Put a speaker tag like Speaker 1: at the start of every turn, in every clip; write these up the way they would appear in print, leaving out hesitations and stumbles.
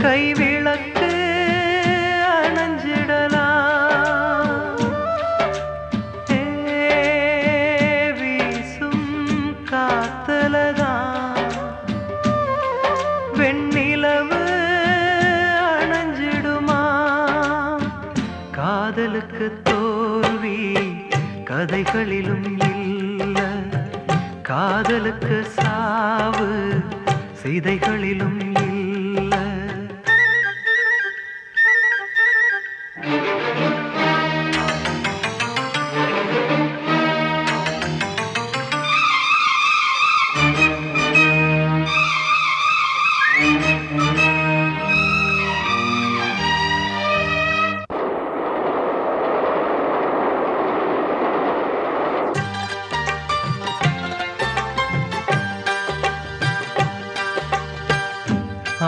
Speaker 1: கைவிளக்கு அணைஞ்சிடலாம், வீசும் காத்துலதான் வெண்ணிலவு அணைஞ்சிடுமா? காதலுக்கு தோல்வி கதைகளிலும் இல்ல, காதலுக்கு சாவு சீதைகளிலும் இல்ல.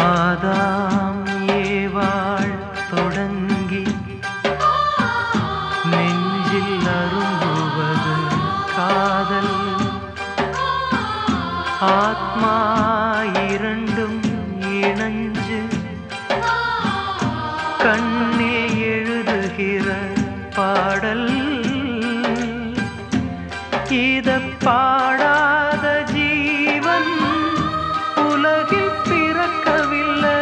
Speaker 1: ஆதாம் ஏவாள் தொடங்கி நெஞ்சில் அரும்புவது காதல், ஆத்மா இரண்டும் இணைஞ்சு கண்ணில் எழுதுகிற பாடல். இத பாடாத ஜீவன் உலகில் பிறக்கவில்லை,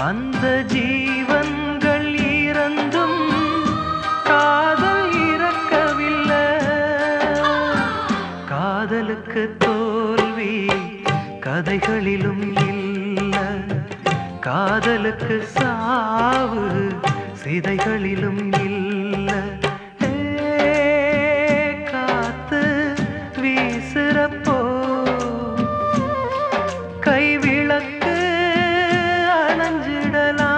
Speaker 1: அந்த ஜீவன்கள் இறந்தும் காதல் இறக்கவில்லை. காதலுக்கு தோல்வி கதைகளிலும் இல்ல, காதலுக்கு சாவு சிதைகளிலும் இல்ல. காத்து வீசுறப்போ கைவிளக்கு அணைஞ்சிடலாம்.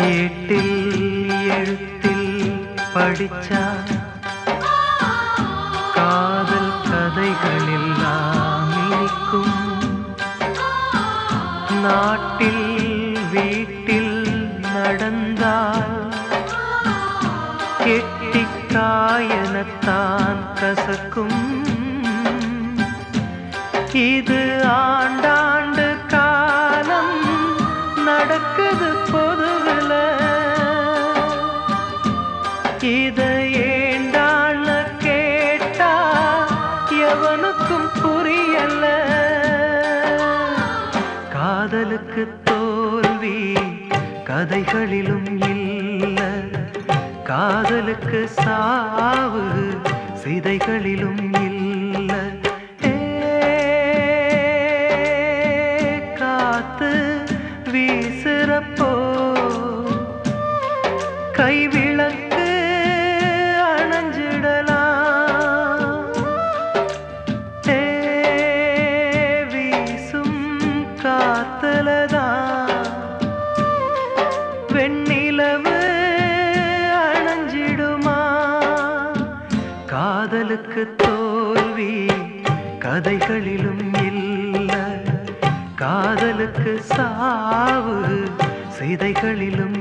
Speaker 1: ஏட்டில் எழுத்தில் படிச்சா காதல் கதைகளெல்லாம் இனிக்கும், நாட்டில் வீட்டில் நடந்தால் கெட்டிக்காயனத்தான் கசக்கும். இது ஆண்டாண்டு காலம் நடக்குது பொதுவில, இத ஏண்டாள கேட்டா எவனுக்கும் புரியல. காதலுக்கு தோல்வி கதைகளிலும் இல்ல, காதலுக்கு சாவு சிதைகளிலும் இல்ல. காத்து வீசுறப்போ கைவிளக்கு அணைஞ்சிடலாம், வீசும் காத்துலதான் வெண்ணிலவு அணைஞ்சிடுமா? காதலுக்கு தோல்வி கதைகளிலும் இல்ல, காதலுக்கு சாவு சிதைகளிலும்